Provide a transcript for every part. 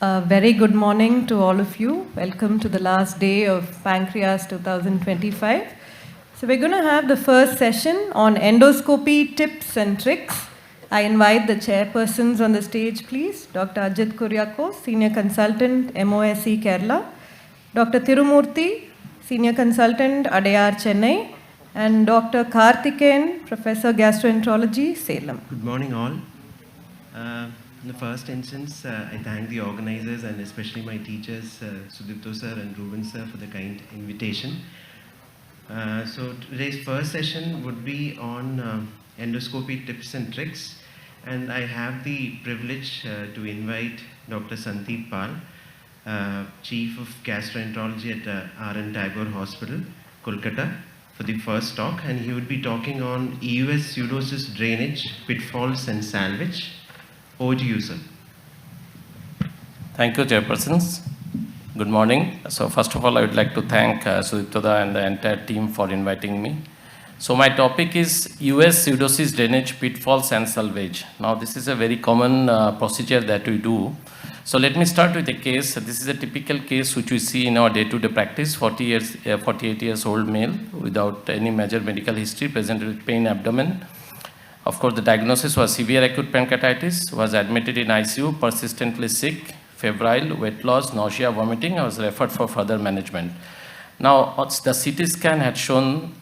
A very good morning to all of you. Welcome to the last day of Pancreas 2025. So we're going to have the first session on endoscopy tips and tricks. I invite the chairpersons on the stage, please. Dr. Ajit Kuryakos, Senior Consultant, MOSE Kerala. Dr. Tirumurthy, Senior Consultant, Adayar Chennai. And Dr. Karthikeyan, Professor Gastroenterology, Salem. Good morning all. In the first instance, I thank the organizers and especially my teachers, Sudipto sir and Ruben sir, for the kind invitation. So today's first session would be on endoscopy tips and tricks, and I have the privilege to invite Dr. Sandip Pal, Chief of Gastroenterology at R.N. Tagore Hospital, Kolkata, for the first talk, and he would be talking on EUS Pseudocyst drainage, pitfalls and salvage. Over to you, sir. Thank you, Chairpersons. Good morning. So first of all, I would like to thank Sudipta and the entire team for inviting me. So my topic is EUS Pseudocyst drainage, pitfalls and salvage. Now this is a very common procedure that we do. So let me start with a case. This is a typical case which we see in our day-to-day practice. 48 years old male without any major medical history, presented with pain abdomen. Of course, the diagnosis was severe acute pancreatitis, was admitted in ICU, persistently sick, febrile, weight loss, nausea, vomiting. I was referred for further management. Now, the CT scan had shown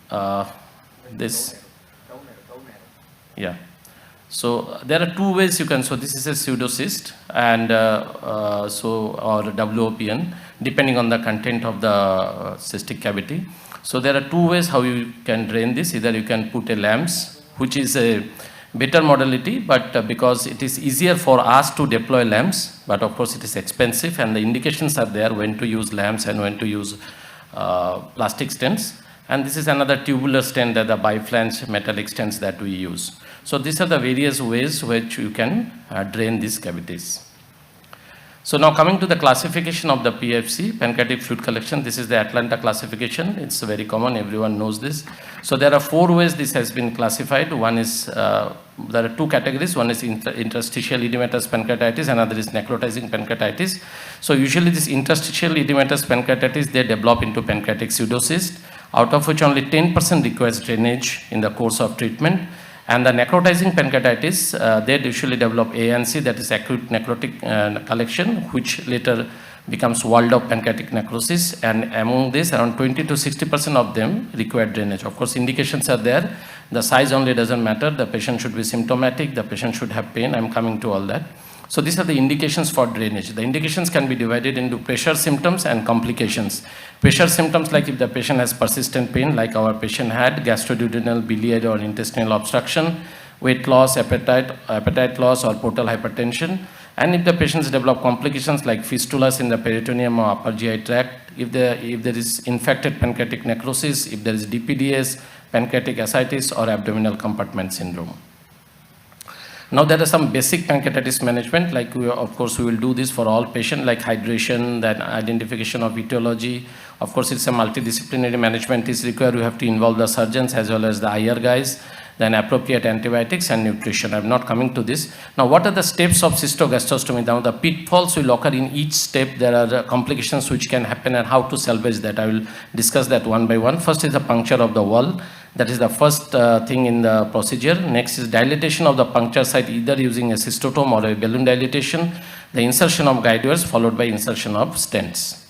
this. Yeah. So there are two ways you can, so this is a pseudocyst and or WOPN, depending on the content of the cystic cavity. So there are two ways how you can drain this. Either you can put a LAMS, which is a better modality, but because it is easier for us to deploy LAMS, but of course it is expensive, and the indications are there when to use LAMS and when to use plastic stents. And this is another tubular stent, that the biflange metallic stents that we use. So these are the various ways which you can drain these cavities. So now coming to the classification of the PFC, pancreatic fluid collection, this is the Atlanta classification. It's very common, everyone knows this. So there are four ways this has been classified. One is, there are two categories. One is interstitial edematous pancreatitis, another is necrotizing pancreatitis. So usually this interstitial edematous pancreatitis, they develop into pancreatic pseudocyst, out of which only 10% requires drainage in the course of treatment. And the necrotizing pancreatitis, they usually develop ANC, that is acute necrotic collection, which later becomes walled up pancreatic necrosis. And among this, around 20 to 60% of them require drainage. Of course, indications are there. The size only doesn't matter. The patient should be symptomatic. The patient should have pain. I'm coming to all that. So these are the indications for drainage. The indications can be divided into pressure symptoms and complications. Pressure symptoms, like if the patient has persistent pain, like our patient had, gastroduodenal, biliary or intestinal obstruction, weight loss, appetite loss or portal hypertension. And if the patients develop complications like fistulas in the peritoneum or upper GI tract, if there is infected pancreatic necrosis, if there is DPDS, pancreatic ascites or abdominal compartment syndrome. Now there are some basic pancreatitis management, like of course we will do this for all patients, like hydration, then identification of etiology. Of course it's a multidisciplinary management is required. We have to involve the surgeons as well as the IR guys, then appropriate antibiotics and nutrition. I'm not coming to this. Now what are the steps of cystogastrostomy? Now the pitfalls will occur in each step. There are complications which can happen and how to salvage that. I will discuss that one by one. First is the puncture of the wall. That is the first thing in the procedure. Next is dilatation of the puncture site, either using a cystotome or a balloon dilatation. The insertion of guide wires followed by insertion of stents.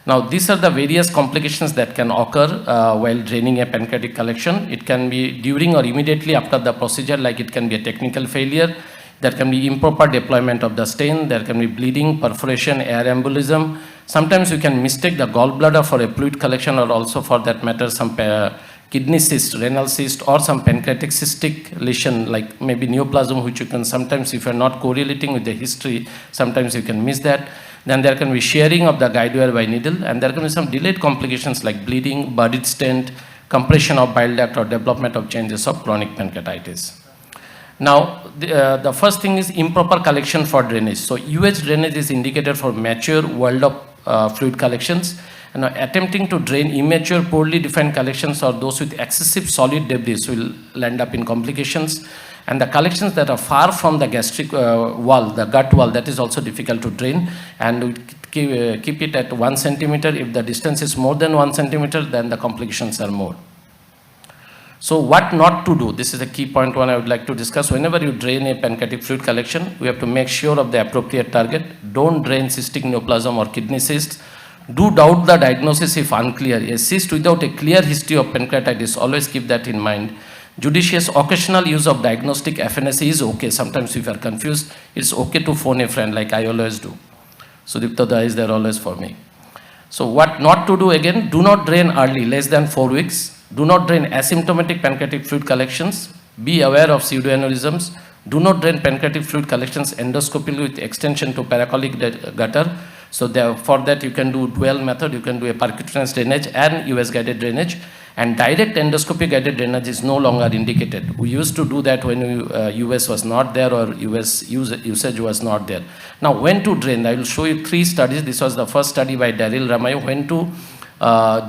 Now these are the various complications that can occur while draining a pancreatic collection. It can be during or immediately after the procedure, like it can be a technical failure. There can be improper deployment of the stent. There can be bleeding, perforation, air embolism. Sometimes you can mistake the gallbladder for a fluid collection, or also for that matter some kidney cyst, renal cyst, or some pancreatic cystic lesion, like maybe neoplasm, which you can sometimes, if you're not correlating with the history, sometimes you can miss that. Then there can be shearing of the guide wire by needle, and there can be some delayed complications like bleeding, buried stent, compression of bile duct, or development of changes of chronic pancreatitis. Now, the first thing is improper collection for drainage. So, EUS drainage is indicated for mature, walled up fluid collections. And attempting to drain immature, poorly defined collections or those with excessive solid debris will end up in complications. And the collections that are far from the gastric wall, the gut wall, that is also difficult to drain. And we keep it at 1 centimeter. If the distance is more than 1 centimeter, then the complications are more. So what not to do? This is a key point one I would like to discuss. Whenever you drain a pancreatic fluid collection, we have to make sure of the appropriate target. Don't drain cystic neoplasm or kidney cysts. Do doubt the diagnosis if unclear. A cyst without a clear history of pancreatitis, always keep that in mind. Judicious occasional use of diagnostic FNAC is okay. Sometimes if you are confused, it's okay to phone a friend like I always do. Sandip Pal is there always for me. So what not to do again, do not drain early, less than 4 weeks. Do not drain asymptomatic pancreatic fluid collections. Be aware of pseudoaneurysms. Do not drain pancreatic fluid collections endoscopically with extension to paracolic gutter. So for that you can do dual method. You can do a percutaneous drainage and EUS guided drainage. And direct endoscopy guided drainage is no longer indicated. We used to do that when EUS was not there or EUS usage was not there. Now when to drain? I will show you 3 studies. This was the first study by Daryl Ramayo. When to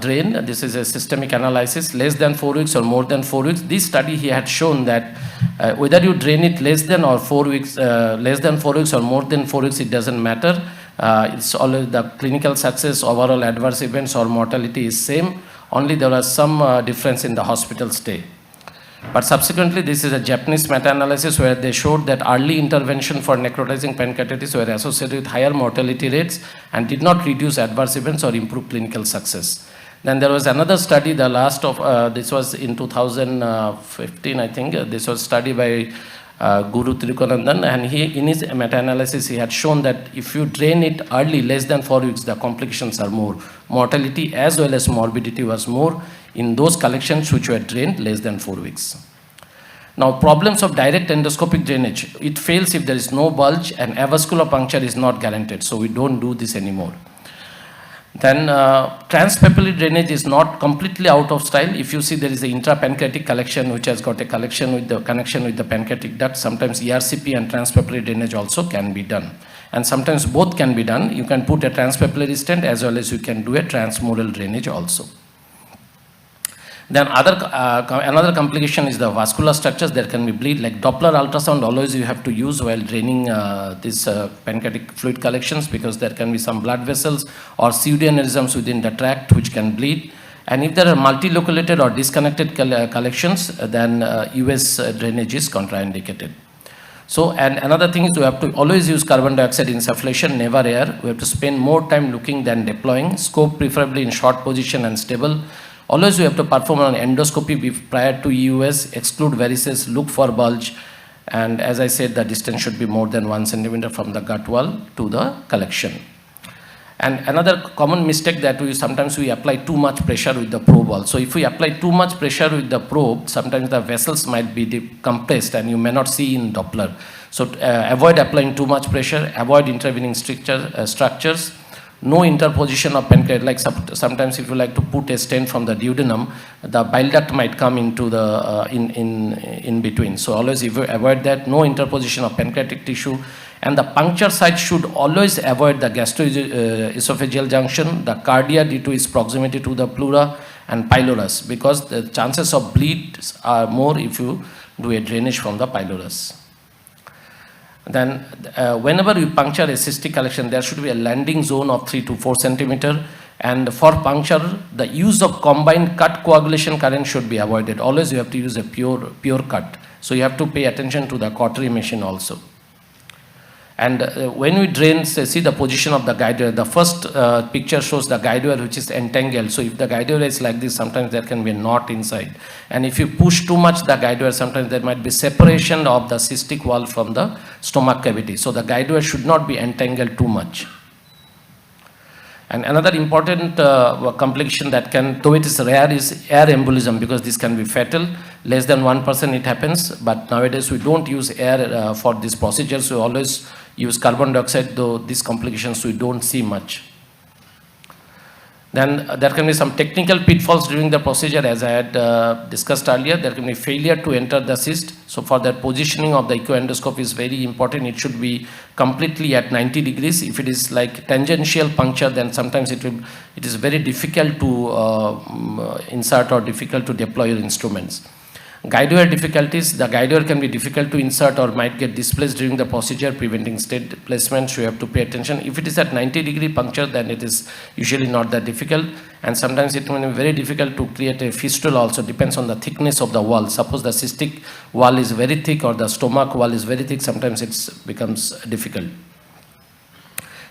drain, this is a systemic analysis, less than 4 weeks or more than 4 weeks. This study he had shown that whether you drain it less than 4 weeks or more than 4 weeks, it doesn't matter. It's always the clinical success, overall adverse events or mortality is same. Only there was some difference in the hospital stay. But subsequently, this is a Japanese meta-analysis where they showed that early intervention for necrotizing pancreatitis were associated with higher mortality rates and did not reduce adverse events or improve clinical success. Then there was another study, the last of, this was in 2015, I think. This was study by Guru Tirukanandan, and in his meta-analysis, he had shown that if you drain it early, less than 4 weeks, the complications are more. Mortality as well as morbidity was more in those collections which were drained less than 4 weeks. Now, problems of direct endoscopic drainage. It fails if there is no bulge and avascular puncture is not guaranteed. So we don't do this anymore. Then transpapillary drainage is not completely out of style. If you see there is an intrapancreatic collection which has got a connection with the pancreatic duct, sometimes ERCP and transpapillary drainage also can be done. And sometimes both can be done. You can put a transpapillary stent as well as you can do a transmural drainage also. Then another complication is the vascular structures. There can be bleed, like Doppler ultrasound always you have to use while draining these pancreatic fluid collections, because there can be some blood vessels or pseudoaneurysms within the tract which can bleed. And if there are multiloculated or disconnected collections, then EUS drainage is contraindicated. So, and another thing is we have to always use carbon dioxide insufflation, never air. We have to spend more time looking than deploying. Scope preferably in short position and stable. Always we have to perform an endoscopy prior to EUS, exclude varices, look for bulge, and as I said, the distance should be more than 1 centimeter from the gut wall to the collection. And another common mistake that sometimes we apply too much pressure with the probe also. If we apply too much pressure with the probe, sometimes the vessels might be compressed and you may not see in Doppler. So avoid applying too much pressure, avoid intervening structures. No interposition of pancreas, like sometimes if you like to put a stent from the duodenum, the bile duct might come into the in between. So always avoid that. No interposition of pancreatic tissue, and the puncture site should always avoid the gastroesophageal junction, the cardia due to its proximity to the pleura, and pylorus, because the chances of bleeds are more if you do a drainage from the pylorus. Then whenever you puncture a cystic collection, there should be a landing zone of 3 to 4 centimeter. And for puncture, the use of combined cut coagulation current should be avoided. Always you have to use a pure cut. So you have to pay attention to the cautery machine also. And when we drain, see the position of the guide wire. The first picture shows the guide wire which is entangled. So if the guide wire is like this, sometimes there can be a knot inside. And if you push too much the guide wire, sometimes there might be separation of the cystic wall from the stomach cavity. So the guide wire should not be entangled too much. And another important complication that can, though it is rare, is air embolism, because this can be fatal. Less than 1% it happens, but nowadays we don't use air for this procedure. So we always use carbon dioxide, though these complications we don't see much. Then there can be some technical pitfalls during the procedure, as I had discussed earlier. There can be failure to enter the cyst. So for that, positioning of the echoendoscope is very important. It should be completely at 90 degrees. If it is like tangential puncture, then sometimes it is very difficult to insert or difficult to deploy your instruments. Guide wire difficulties, the guide wire can be difficult to insert or might get displaced during the procedure, preventing stent placement, so you have to pay attention. If it is at 90-degree puncture, then it is usually not that difficult, and sometimes it can be very difficult to create a fistula also, depends on the thickness of the wall. Suppose the cystic wall is very thick or the stomach wall is very thick, sometimes it becomes difficult.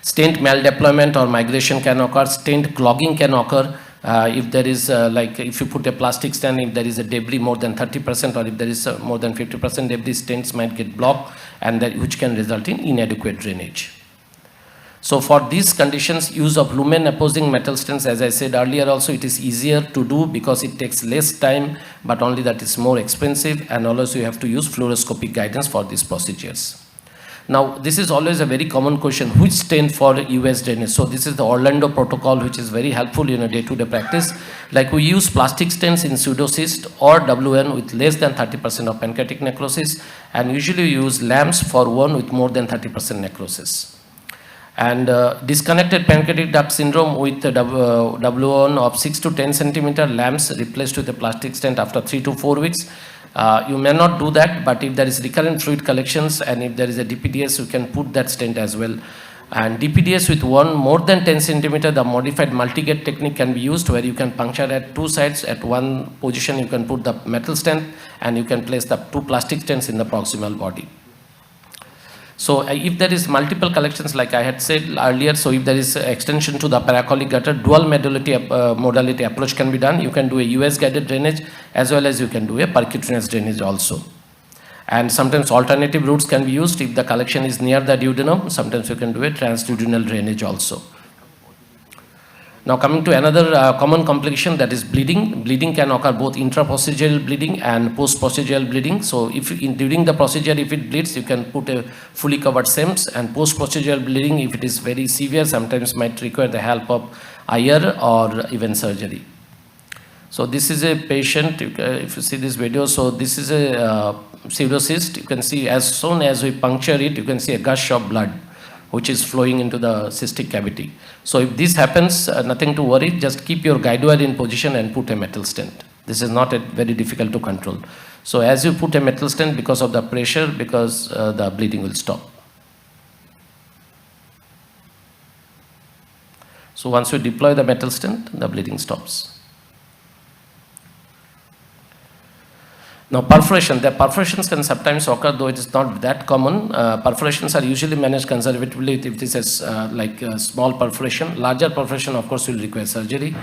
Stent maldeployment or migration can occur, stent clogging can occur. If there is like if you put a plastic stent, if there is a debris more than 30% or if there is more than 50% debris, stents might get blocked, and that, which can result in inadequate drainage. So for these conditions, use of lumen opposing metal stents, as I said earlier also, it is easier to do because it takes less time, but only that is more expensive, and also you have to use fluoroscopic guidance for these procedures. Now, this is always a very common question, which stent for EUS drainage? So this is the Orlando protocol, which is very helpful in a day-to-day practice. Like we use plastic stents in pseudocyst or WN with less than 30% of pancreatic necrosis, and usually use lamps for one with more than 30% necrosis. And disconnected pancreatic duct syndrome with W1 of 6 to 10 centimeter, lamps replaced with a plastic stent after 3 to 4 weeks. You may not do that, but if there is recurrent fluid collections and if there is a DPDS, you can put that stent as well. And DPDS with one more than 10 centimeter, the modified multi-gate technique can be used, where you can puncture at two sides. At one position, you can put the metal stent and you can place the two plastic stents in the proximal body. So if there is multiple collections, like I had said earlier, so if there is extension to the paracolic gutter, dual modality approach can be done. You can do a US guided drainage as well as you can do a percutaneous drainage also. And sometimes alternative routes can be used. If the collection is near the duodenum, sometimes you can do a transduodenal drainage also. Now coming to another common complication, that is bleeding. Bleeding can occur both intraprocedural bleeding and post-procedural bleeding. So if during the procedure, if it bleeds, you can put a fully covered SEMS, and post-procedural bleeding, if it is very severe, sometimes might require the help of IR or even surgery. So this is a patient, if you see this video, so this is a pseudocyst. You can see as soon as we puncture it, you can see a gush of blood which is flowing into the cystic cavity. So if this happens, nothing to worry, just keep your guide wire in position and put a metal stent. This is not very difficult to control. So as you put a metal stent, because of the pressure, because the bleeding will stop. So once you deploy the metal stent, the bleeding stops. Now perforation, the perforations can sometimes occur, though it is not that common. Perforations are usually managed conservatively if this is like a small perforation. Larger perforation, of course, will require surgery.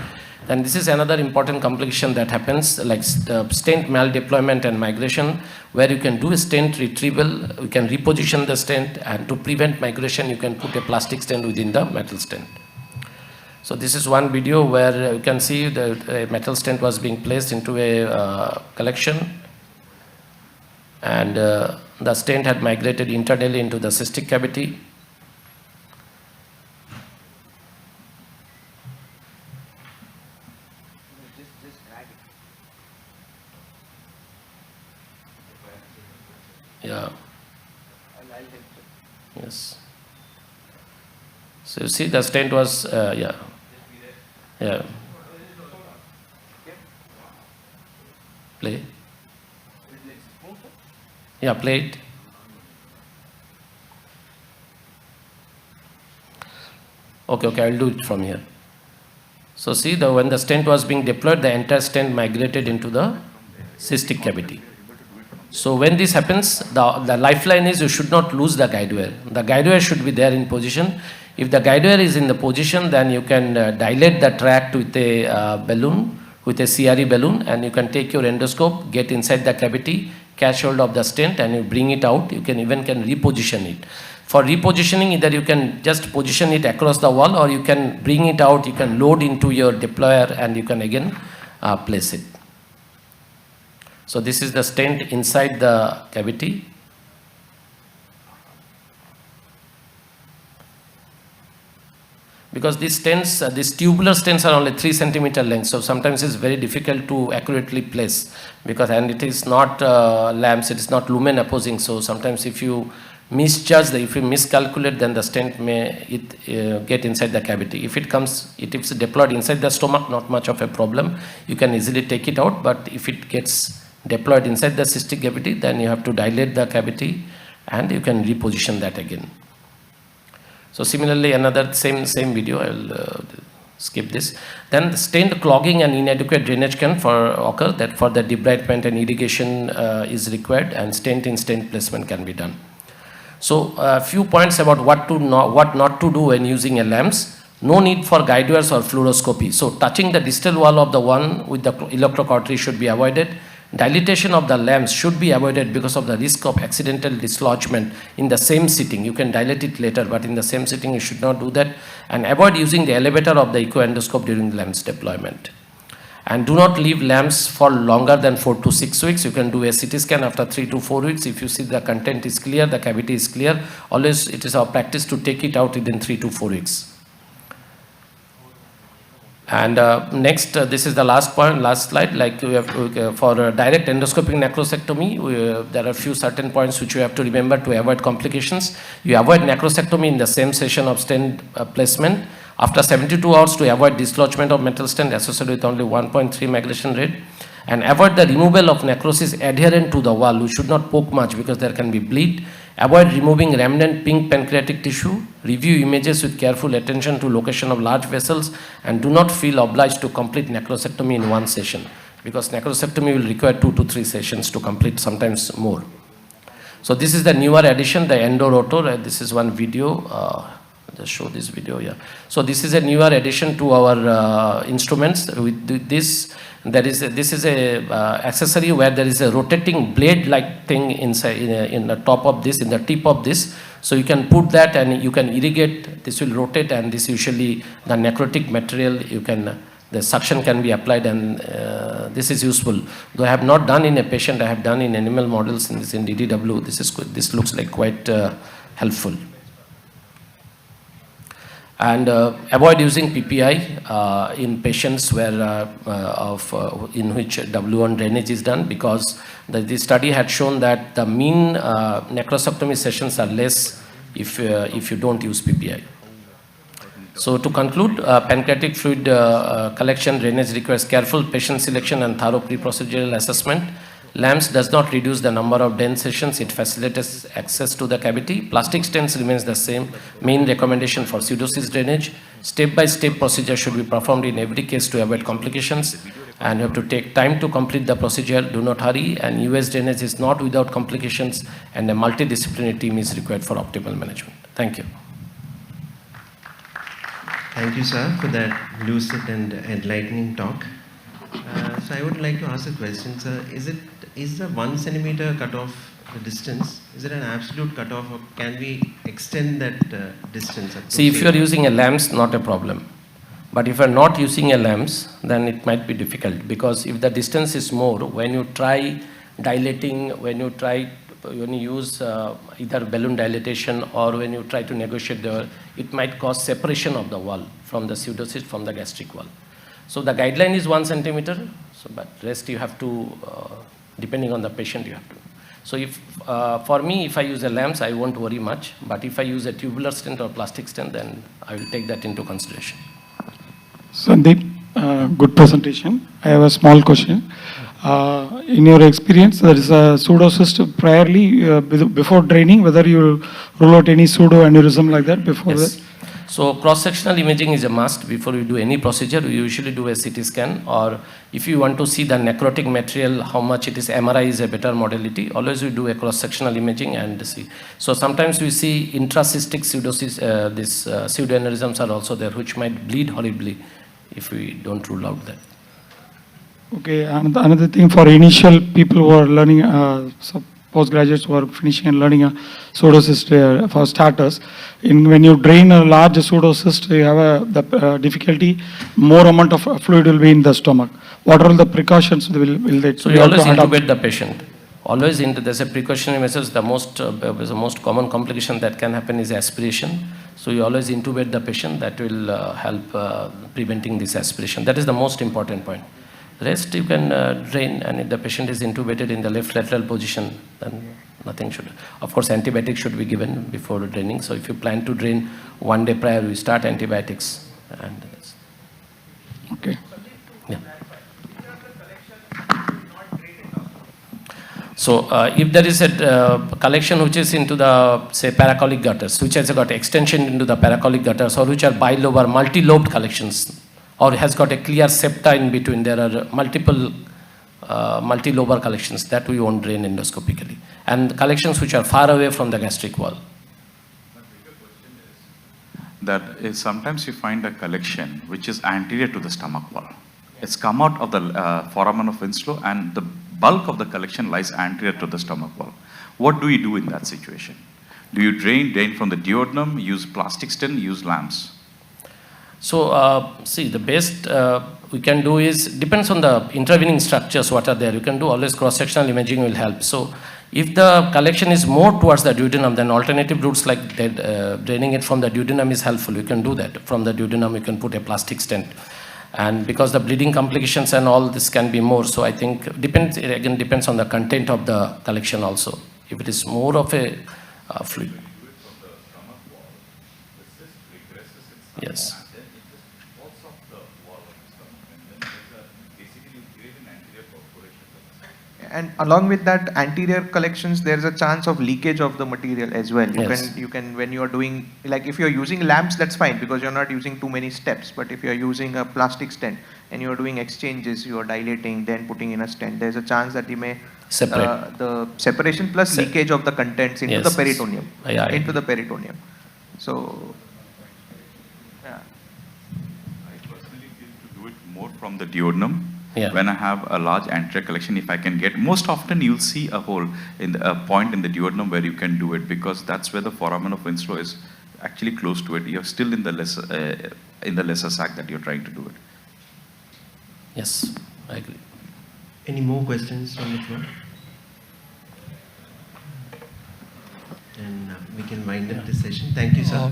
And this is another important complication that happens, like stent maldeployment and migration, where you can do a stent retrieval, you can reposition the stent, and to prevent migration, you can put a plastic stent within the metal stent. So this is one video where you can see the metal stent was being placed into a collection, and the stent had migrated internally into the cystic cavity. Yeah. Yes. So you see the stent was, yeah. Yeah. Play. Yeah, play it. Okay, I'll do it from here. So see, when the stent was being deployed, the entire stent migrated into the cystic cavity. So when this happens, the lifeline is you should not lose the guide wire. The guide wire should be there in position. If the guide wire is in the position, then you can dilate the tract with a balloon, with a CRE balloon, and you can take your endoscope, get inside the cavity, catch hold of the stent, and you bring it out. You can even reposition it. For repositioning, either you can just position it across the wall, or you can bring it out, you can load into your deployer, and you can again place it. So this is the stent inside the cavity. Because these stents, these tubular stents are only 3 centimeter length, so sometimes it's very difficult to accurately place, because, and it is not lamps, it is not lumen opposing, so sometimes if you misjudge, if you miscalculate, then the stent may get inside the cavity. If it is deployed inside the stomach, not much of a problem, you can easily take it out, but if it gets deployed inside the cystic cavity, then you have to dilate the cavity and you can reposition that again. So similarly, another same video, I'll skip this. Then stent clogging and inadequate drainage can occur, that for the debridement and irrigation is required, and stent in stent placement can be done. So a few points about what not to do when using a LAMS. No need for guide wires or fluoroscopy. So touching the distal wall of the one with the electrocautery should be avoided. Dilatation of the LAMS should be avoided because of the risk of accidental dislodgement in the same sitting. You can dilate it later, but in the same sitting you should not do that. And avoid using the elevator of the echoendoscope during the LAMS deployment. And do not leave LAMS for longer than 4 to 6 weeks. You can do a CT scan after 3 to 4 weeks. If you see the content is clear, the cavity is clear, always it is our practice to take it out within 3 to 4 weeks. And next, this is the last point, last slide. Like we have for direct endoscopic necrosectomy, there are few certain points which you have to remember to avoid complications. You avoid necrosectomy in the same session of stent placement. After 72 hours to avoid dislodgement of metal stent associated with only 1.3 migration rate. And avoid the removal of necrosis adherent to the wall. You should not poke much because there can be bleed. Avoid removing remnant pink pancreatic tissue. Review images with careful attention to location of large vessels, and do not feel obliged to complete necrosectomy in one session, because necrosectomy will require 2 to 3 sessions to complete, sometimes more. So this is the newer addition, the endorotor. This is one video. Just show this video, yeah. So this is a newer addition to our instruments. With this, this is a accessory where there is a rotating blade-like thing inside, in the top of this, in the tip of this. So you can put that and you can irrigate. This will rotate, and this usually the necrotic material the suction can be applied, and this is useful. Though I have not done in a patient, I have done in animal models in DDW. This looks like quite helpful. And avoid using PPI in patients where in which W1 drainage is done, because the study had shown that the mean necrosectomy sessions are less if you don't use PPI. So to conclude, pancreatic fluid collection drainage requires careful patient selection and thorough pre-procedural assessment. LAMS does not reduce the number of DEN sessions, it facilitates access to the cavity. Plastic stents remains the same. Main recommendation for pseudocyst drainage. Step-by-step procedure should be performed in every case to avoid complications. And you have to take time to complete the procedure, do not hurry. And EUS drainage is not without complications, and a multidisciplinary team is required for optimal management. Thank you. Thank you, sir, for that lucid and enlightening talk. So I would like to ask a question, sir. Is the 1 centimeter cutoff the distance? Is it an absolute cutoff, or can we extend that distance? See, if you are using a LAMS, not a problem. But if you are not using a LAMS, then it might be difficult, because if the distance is more, when you try dilating, when you use either balloon dilatation or when you try to negotiate it might cause separation of the wall from the pseudocyst from the gastric wall. So the guideline is 1 centimeter, but rest you have to, depending on the patient, you have to. So if, for me, if I use a LAMS, I won't worry much, but if I use a tubular stent or plastic stent, then I will take that into consideration. Sandip, good presentation. I have a small question. In your experience, there is a pseudocyst priorly, before draining, whether you rule out any pseudoaneurysm like that before Yes. that? So cross-sectional imaging is a must before you do any procedure. We usually do a CT scan, or if you want to see the necrotic material, how much it is, MRI is a better modality. Always we do a cross-sectional imaging and see. So sometimes we see intracystic pseudocyst, pseudoaneurysms are also there, which might bleed horribly if we don't rule out that. Okay, another thing for initial people who are learning, so postgraduates who are finishing and learning a pseudocyst for starters, when you drain a large pseudocyst, you have the difficulty, more amount of fluid will be in the stomach. What are the precautions will they? So you always intubate the patient. Always there's a precautionary measures. The most common complication that can happen is aspiration. So you always intubate the patient. That will help preventing this aspiration. That is the most important point. Rest you can drain, and if the patient is intubated in the left lateral position, then nothing should. Of course, antibiotics should be given before draining. So if you plan to drain 1 day prior, we start antibiotics. And that's okay. Yeah. So if there is a collection which is into the, say, paracolic gutters, which has got extension into the paracolic gutters, or which are bilobe or multi-lobed collections, or has got a clear septa in between, there are multiple multi-lobar collections that we won't drain endoscopically. And collections which are far away from the gastric wall. That is, sometimes you find a collection which is anterior to the stomach wall. It's come out of the foramen of Winslow, and the bulk of the collection lies anterior to the stomach wall. What do you do in that situation? Do you drain from the duodenum, use plastic stent, use lamps? So, see, the best we can do is, depends on the intervening structures, what are there. You can do always cross-sectional imaging will help. So, if the collection is more towards the duodenum, then alternative routes like draining it from the duodenum is helpful. You can do that. From the duodenum, you can put a plastic stent. And because the bleeding complications and all this can be more, so I think it depends on the content of the collection also. If it is more of a fluid. Yes. And along with that anterior collections, there's a chance of leakage of the material as well. You can when you are doing, like if you're using lamps, that's fine because you're not using too many steps. But if you're using a plastic stent and you're doing exchanges, you're dilating, then putting in a stent, there's a chance that you may separate the separation plus leakage of the contents into the peritoneum. Into the peritoneum. So, yeah. I personally feel to do it more from the duodenum. Yeah. When I have a large anterior collection, if I can get, most often you'll see a hole in a point in the duodenum where you can do it, because that's where the foramen of Winslow is actually close to it. You're still in the lesser sac that you're trying to do it. Yes, I agree. Any more questions on the floor? And we can wind up this session. Thank you, sir.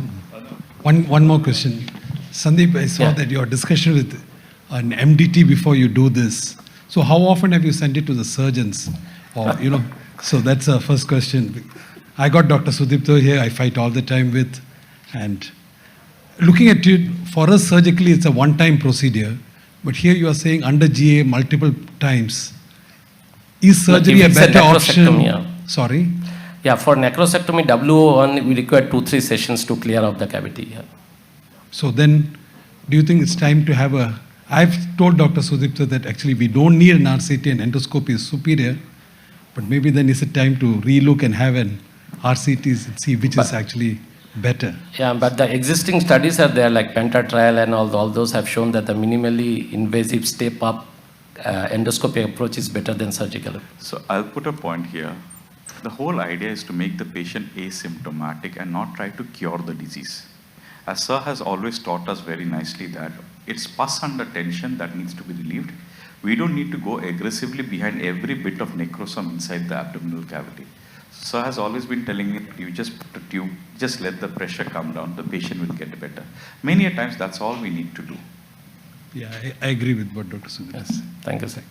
One more question. Sandeep, I saw that your discussion with an MDT before you do this. So how often have you sent it to the surgeons? Or, so that's the first question. I got Dr. Sudipto here, I fight all the time with. And looking at it, for us surgically, it's a one-time procedure. But here you are saying under GA multiple times. Is surgery a better option? Yeah. Sorry? Yeah, for necrosectomy W1, we require 2-3 sessions to clear out the cavity. Yeah. So then, do you think it's time to have a... I've told Dr. Sudipta that actually we don't need an RCT and endoscopy is superior, but maybe then is it time to relook and have an RCT and see which is actually better. Yeah, but the existing studies are there, like Penta trial and all those have shown that the minimally invasive step-up endoscopy approach is better than surgical. So I'll put a point here. The whole idea is to make the patient asymptomatic and not try to cure the disease. As Sir has always taught us very nicely that it's pus under tension that needs to be relieved. We don't need to go aggressively behind every bit of necrosome inside the abdominal cavity. Sir has always been telling me, you just put a tube, just let the pressure come down, the patient will get better. Many a times that's all we need to do. Yeah, I agree with what Dr. Sudipta said. Yes, thank you, sir.